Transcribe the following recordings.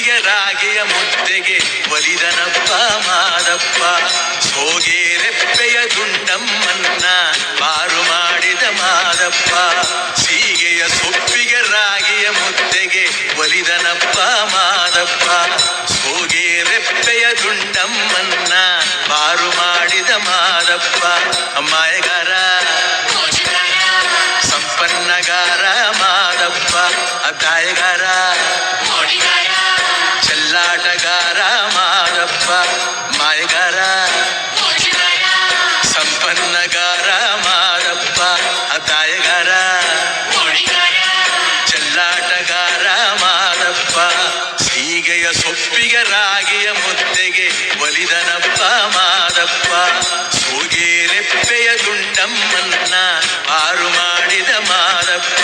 ಸೊಪ್ಪಿಗೆ ರಾಗಿಯ ಮುದ್ದೆಗೆ ಒಲಿದನಪ್ಪ ಮಾದಪ್ಪ. ಸೋಗೇರೆಪ್ಪೆಯ ದುಂಡಮ್ಮನ್ನ ಪಾರು ಮಾಡಿದ ಮಾದಪ್ಪ. ಸೀಗೆಯ ಸೊಪ್ಪಿಗೆ ರಾಗಿಯ ಮುದ್ದೆಗೆ ಒಲಿದನಪ್ಪ ಮಾದಪ್ಪ. ಸೋಗೇರೆಪ್ಪೆಯ ದುಂಡಮ್ಮನ್ನ ಪಾರು ಮಾಡಿದ ಮಾದಪ್ಪ. ಮಾಯಗಾರ ಸಂಪನ್ನಗಾರ ಮಾದಪ್ಪ. ದಾಯಗಾರ ಚೆಲ್ಲಾಟಗಾರ ಮಾದಪ್ಪ. ಮಾಯಗಾರ ಸಂಪನ್ನಗಾರ ಮಾದಪ್ಪ. ದಾಯಗಾರ ಚೆಲ್ಲಾಟಗಾರ ಮಾದಪ್ಪ. ಸೀಗೆಯ ಸೊಪ್ಪಿಗೆ ರಾಗಿಯ ಮುದ್ದೆಗೆ ಒಲಿದನಪ್ಪ ಮಾದಪ್ಪ. ಸೋಗೇರೆಪ್ಪೆಯ ದುಂಡಮ್ಮನ್ನ ಪಾರು ಮಾಡಿದ ಮಾದಪ್ಪ.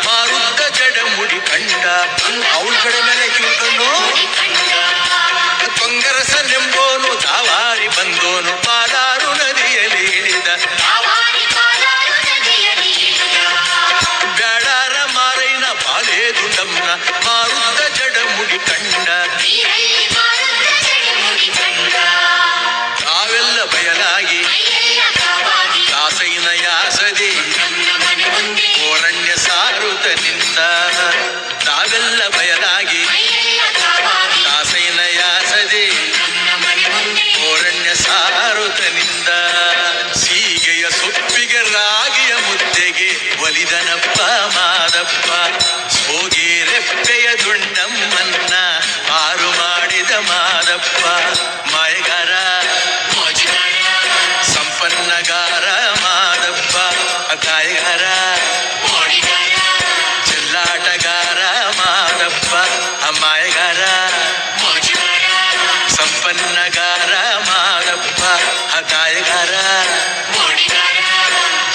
ಮಾರುದ್ದ ಜಡ ಮುಡಿ ಕಂಡ ಅವಳ ಕಡೆ ಮೇಲೆ ಕಿಳ್ಕೊಂಡು ಕೊಂಗರಸನೆಂಬೋನು ದಾವಾರಿ ಬಂದೋನು ಪಾಲಾರು ನದಿಯಲ್ಲಿ ಇಳಿದ. ಬ್ಯಾಡಾರ ಮಾರೈನ ಬಾಲೇ ದುಂಡಮ್ಮನ ಮಾರುದ್ದ ಜಡ ಮುಡಿ ಕಂಡ. ತಾವೆಲ್ಲ ಬಯಲಾಗಿ ದಾಸೈನ ಯಾಸದೆ ಓರಣ್ಯ ಸಾರುತ ನಿಂತ. ತಾವೆಲ್ಲ ಬಯಲಾಗಿ ದಾಸೈನ ಯಾಸದೆ ಓರಣ್ಯ ಸಾರುತ ನಿಂದ. ಸೀಗೆಯ ಸೊಪ್ಪಿಗೆ ರಾಗಿಯ ಮುದ್ದೆಗೆ ಒಲಿದನಪ್ಪ ಮಾದಪ್ಪ. ಸೋಗೇರೆಪ್ಪೆಯ ದುಂಡಮ್ಮನ್ನ ಪಾರು ಮಾಡಿದ ಮಾದಪ್ಪ. ಮಾಯಗಾರ ಸಂಪನ್ನಗಾರ ಮಾದಪ್ಪ. ಗಾಯಗಾರ ಚೆಲ್ಲಾಟಗಾರ ಮಾದಪ್ಪ. ಮಾಯಗಾರ ಸಂಪನ್ನಗಾರ ಮಾದಪ್ಪ. ಗಾಯಗಾರ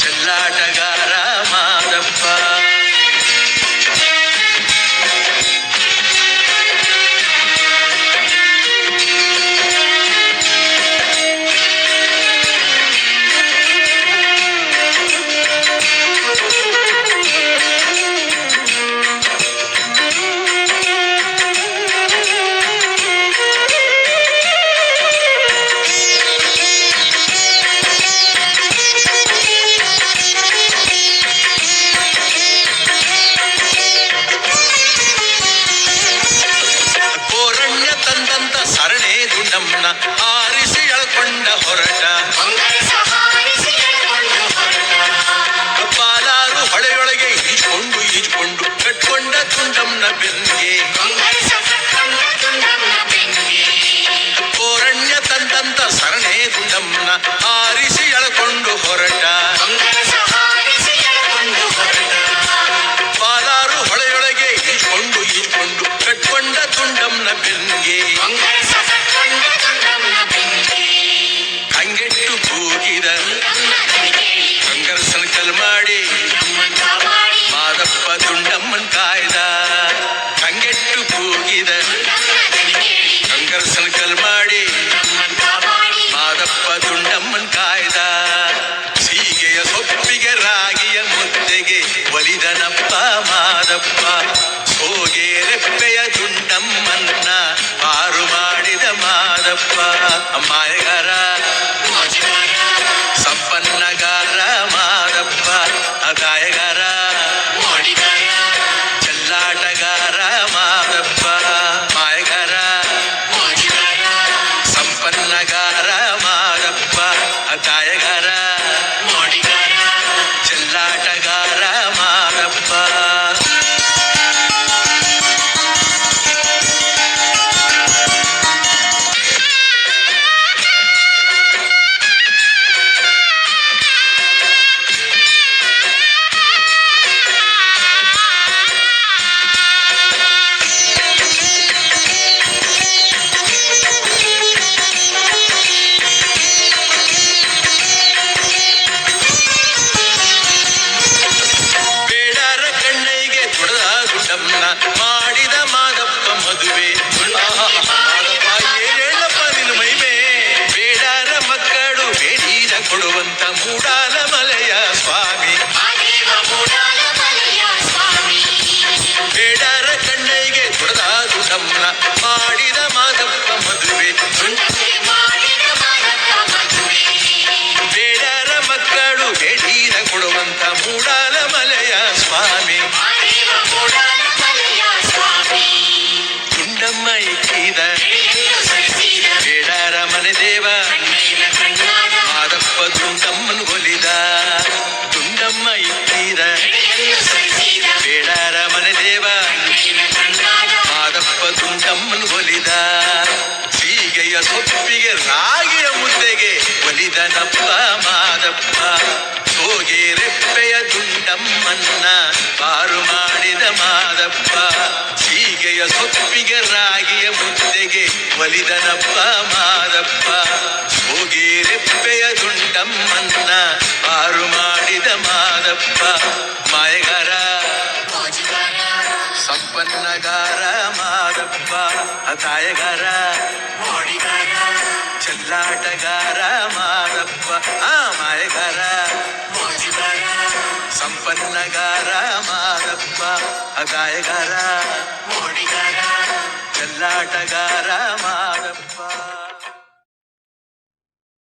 ಚೆಲ್ಲಾಟಗಾರ ಮಾದಪ್ಪ. ಕೊಡುವಂತ ಮೂಡಾಲ ಮಲೆಯ ಸ್ವಾಮಿ. ಬೇಡರ ಕಣ್ಣೈಗೆ ತೊಡದಾದು ನಮ್ಮನ ಮಾಡಿದ ಮಾದಪ್ಪ ಮದುವೆ. ಬೇಡರ ಮಕ್ಕಳು ಬೇಡಿದ ಕೊಡುವಂತ ಮೂಡಾಲ ಮಲೆಯ ಸ್ವಾಮಿ. ದುಂಡಮ್ಮ ಇಕ್ಕಿದ ಬೇಡರ ಮನೆ ದೇವ ಮಾದಪ್ಪ ದುಂಡಮ್ಮನು ಒಲಿದ. ದುಂಡಮ್ಮ ಇಕ್ಕಿದ ಬೇಡರ ಮನೆ ದೇವ ಮಾದಪ್ಪ ದುಂಡಮ್ಮನು ಒಲಿದ. ಸೀಗೆಯ ಸೊಪ್ಪಿಗೆ ರಾಗಿಯ ಮುದ್ದೆಗೆ ಒಲಿದನಪ್ಪ ಮಾದಪ್ಪ. ಸೋಗೆ ರೆಪ್ಪೆಯ ದುಂಡಮ್ಮನ್ನ ಪಾರು ಮಾಡಿದ ಮಾದಪ್ಪ. ಸೀಗೆಯ ಸೊಪ್ಪಿಗೆ ರಾಗಿಯ ಮುದ್ದೆಗೆ ಒಲಿದನಪ್ಪ ಮಾದಪ್ಪ. ಸೋಗೆ ರೆಪ್ಪೆಯ ದುಂಡಮ್ಮನ್ನ ಪಾರು ಮಾಡಿದ ಮಾದಪ್ಪ. ಮಾಯಗಾರ ಸಂಪನ್ನಗಾರ ಮಾದಪ್ಪ. ತಾಯಗಾರ ಚೆಲ್ಲಾಟಗಾರ ಮಾದಪ್ಪ. ಮಾಯಗಾರ ಸಂಪನ್ನಗಾರ ಮಾದಪ್ಪ. ಗಾಯಗಾರ ಚೆಲ್ಲಾಟಗಾರ ಮಾದಪ್ಪ.